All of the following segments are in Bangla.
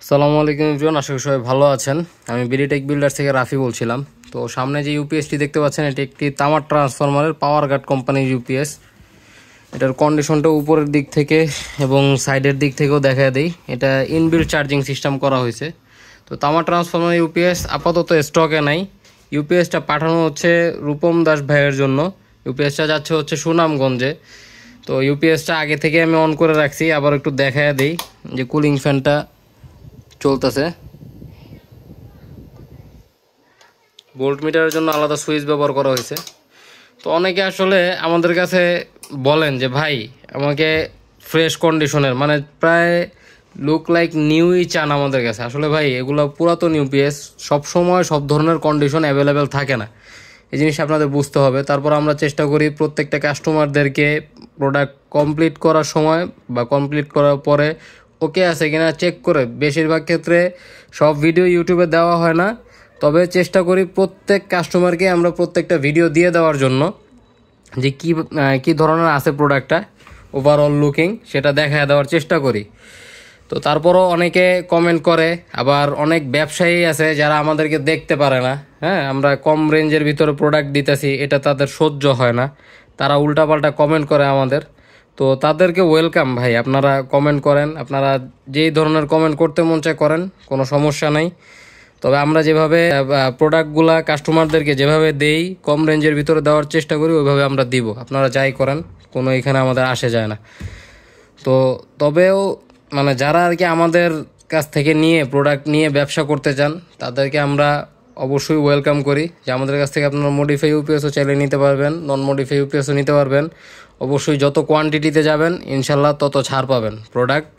আসসালামু আলাইকুম এভরিওয়ান, আশা করি সবাই ভালো আছেন। আমি বিডি টেক বিল্ডার থেকে রাফি বলছিলাম। তো সামনে যে ইউপিএসটি দেখতে পাচ্ছেন, এটি একটি তামার ট্রান্সফরমারের পাওয়ার গার্ড কোম্পানির ইউপিএস। এটার কন্ডিশনটা উপরের দিক থেকে এবং সাইডের দিক থেকেও দেখা দেই। এটা ইনবিল্ট চার্জিং সিস্টেম করা হয়েছে। তো তামার ট্রান্সফরমার ইউপিএস আপাতত স্টকে নাই। ইউপিএসটা পাঠানো হচ্ছে রূপম দাস ভাইয়ের জন্য। ইউপিএসটা যাচ্ছে হচ্ছে সুনামগঞ্জে। তো ইউপিএসটা আগে থেকে আমি অন করে রাখছি, আবার একটু দেখায় দিই যে কুলিং ফ্যানটা চলতেছে। ভোল্ট মিটারের জন্য আলাদা সুইচ ব্যবহার করা হয়েছে। তো অনেকে আসলে আমাদের কাছে বলেন যে ভাই আমাকে ফ্রেশ কন্ডিশনের, মানে প্রায় লুক লাইক নিউই চান আমাদের কাছে। আসলে ভাই এগুলো পুরাতন ইউপিএস, সবসময় সব ধরনের কন্ডিশন অ্যাভেলেবেল থাকে না, এই জিনিসটা আপনাদের বুঝতে হবে। তারপর আমরা চেষ্টা করি প্রত্যেকটা কাস্টমারদেরকে প্রোডাক্ট কমপ্লিট করার সময় বা কমপ্লিট করার পরে ওকে আছে কিনা চেক করে, বেশিরভাগ ক্ষেত্রে সব ভিডিও ইউটিউবে দেওয়া হয় না, তবে চেষ্টা করি প্রত্যেক কাস্টমারকে আমরা প্রত্যেকটা ভিডিও দিয়ে দেওয়ার জন্য যে কী ধরনের আছে প্রোডাক্টটা, ওভারঅল লুকিং সেটা দেখা দেওয়ার চেষ্টা করি। তো তারপরও অনেকে কমেন্ট করে, আবার অনেক ব্যবসায়ী আছে যারা আমাদেরকে দেখতে পারে না। হ্যাঁ, আমরা কম রেঞ্জের ভিতরে প্রোডাক্ট দিতেছি, এটা তাদের সহ্য হয় না, তারা উল্টাপাল্টা কমেন্ট করে আমাদের। তো তাদেরকে ওয়েলকাম ভাই, আপনারা কমেন্ট করেন, আপনারা যেই ধরনের কমেন্ট করতে মন চায় করেন, কোনো সমস্যা নাই। তবে আমরা যেভাবে প্রোডাক্টগুলা কাস্টমারদেরকে যেভাবে দেই, কম রেঞ্জের ভিতরে দেওয়ার চেষ্টা করি, ওইভাবে আমরা দিব। আপনারা যাই করেন, কোনো এখানে আমাদের আসে যায় না। তো তবেও মানে যারা আর কি আমাদের কাছ থেকে নিয়ে প্রোডাক্ট নিয়ে ব্যবসা করতে চান, তাদেরকে আমরা অবশ্যই ওয়েলকাম করি যে আমাদের কাছ থেকে আপনারা মডিফাই ইউপিএসও চাইলে নিতে পারবেন, নন মডিফাই ইউপিএসও নিতে পারবেন। অবশ্যই যত কোয়ান্টিটিতে যাবেন ইনশাল্লাহ তত ছাড় পাবেন প্রোডাক্ট।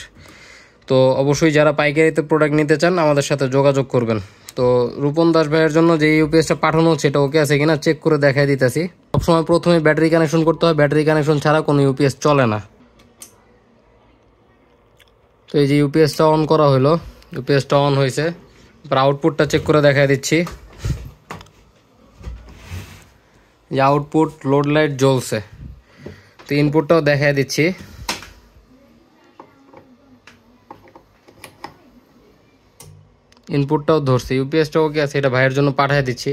তো অবশ্যই যারা পাইকারিতে প্রোডাক্ট নিতে চান আমাদের সাথে যোগাযোগ করবেন। তো রূপন দাস ভাইয়ের জন্য যে ইউপিএসটা পাঠানো হচ্ছে এটা ওকে আছে কিনা চেক করে দেখাই দিতেছি। সবসময় প্রথমে ব্যাটারি কানেকশন করতে হয়, ব্যাটারি কানেকশন ছাড়া কোনো ইউপিএস চলে না। তো এই যে ইউপিএসটা অন করা হলো, ইউপিএসটা অন হয়েছে। এবার আউটপুটটা চেক করে দেখাই দিচ্ছি যে আউটপুট লোড লাইট জ্বলছে। তো ইনপুটটাও দেখাই দিচ্ছি। ইনপুটটাও ধরছি, ইউপিএসটা ওকে আছে, এটা ভাইয়ের জন্য পাঠিয়ে দিচ্ছি।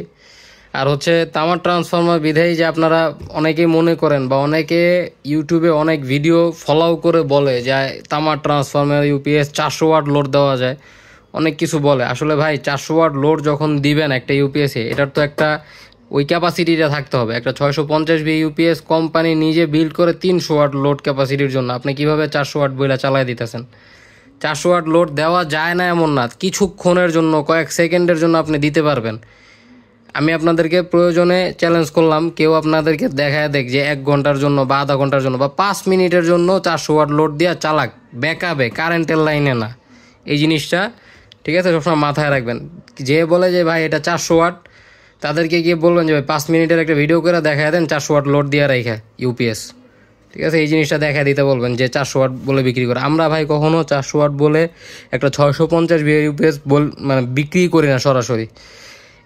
আর হচ্ছে তামার ট্রান্সফরমার বিধায়ী যে আপনারা অনেকেই মনে করেন বা অনেকে ইউটিউবে অনেক ভিডিও ফলো করে বলে যে তামার ট্রান্সফরমার ইউপিএস 400 ওয়াট লোড দেওয়া যায়, অনেক কিছু বলে। আসলে ভাই 400 ওয়াট লোড যখন দিবেন একটা ইউপিএসে, এটার তো একটা ওই ক্যাপাসিটিটা থাকতে হবে। একটা 650 ভি ইউপিএস কোম্পানি নিজে বিল্ড করে 300 ওয়াট লোড ক্যাপাসিটির জন্য, আপনি কিভাবে 400 ওয়াট বইলা চালাই দিতেছেন? 400 ওয়াট লোড দেওয়া যায় না এমন না, কিছুক্ষণের জন্য, কয়েক সেকেন্ডের জন্য আপনি দিতে পারবেন। আমি আপনাদেরকে প্রয়োজনে চ্যালেঞ্জ করলাম, কেউ আপনাদেরকে দেখায় দেখ যে 1 ঘন্টার জন্য বা আধা ঘন্টার জন্য বা 5 মিনিটের জন্য 400 ওয়াট লোড দিয়ে চালাক, ব্যাকআপে, কারেন্টের লাইনে না। এই জিনিসটা ঠিক আছে, সবসময় মাথায় রাখবেন। যে বলে যে ভাই এটা 400 ওয়াট, তাদেরকে গিয়ে বলবেন যে ভাই 5 মিনিটের একটা ভিডিও করে দেখায় দেন 400 ওয়াট লোড দিয়ে রাখা ইউপিএস, ঠিক আছে? এই জিনিসটা দেখা দিতে বলবেন যে 400 ওয়াট বলে বিক্রি করে। আমরা ভাই কখনো 400 ওয়াট বলে একটা 650 ভি ইউপিএস মানে বিক্রি করি না সরাসরি।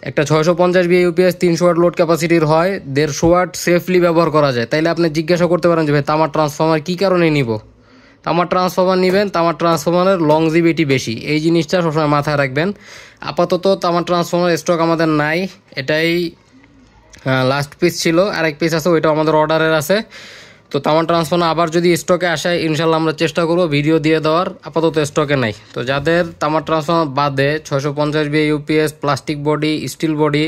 একটা 650 ভি ইউপিএস 300 ওয়াট লোড ক্যাপাসিটির হয়, 150 ওয়াট সেফলি ব্যবহার করা যায়। তাইলে আপনি জিজ্ঞাসা করতে পারেন যে ভাই তামার ট্রান্সফরমার কী কারণে নিব? তামার ট্রান্সফরমার নেবেন, তামার ট্রান্সফরমারের লংজিভিটি বেশি, এই জিনিসটা সবসময় মাথায় রাখবেন। আপাতত তামার ট্রান্সফরমার স্টক আমাদের নাই, এটাই লাস্ট পিস ছিল। আরেক পিস আছে, ওইটাও আমাদের অর্ডারের আছে। তো তামার ট্রান্সফরমার আবার যদি স্টকে আসে ইনশাল্লাহ আমরা চেষ্টা করবো ভিডিও দিয়ে দেওয়ার। আপাতত স্টকে নাই। তো যাদের তামার ট্রান্সফরমার বাদে 650 V UPS, plastic body, steel body,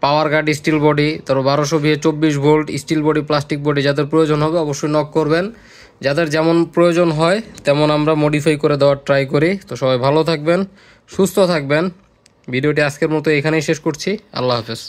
power guard steel body, তারপর 1200 V 24 volt steel body, plastic body যাদের প্রয়োজন হবে অবশ্যই নক করবেন। যাদের যেমন প্রয়োজন হয় তেমন আমরা মডিফাই করে দেওয়ার ট্রাই করি। তো সবাই ভালো থাকবেন, সুস্থ থাকবেন। ভিডিওটি আজকের মতো এখানেই শেষ করছি। আল্লাহ হাফেজ।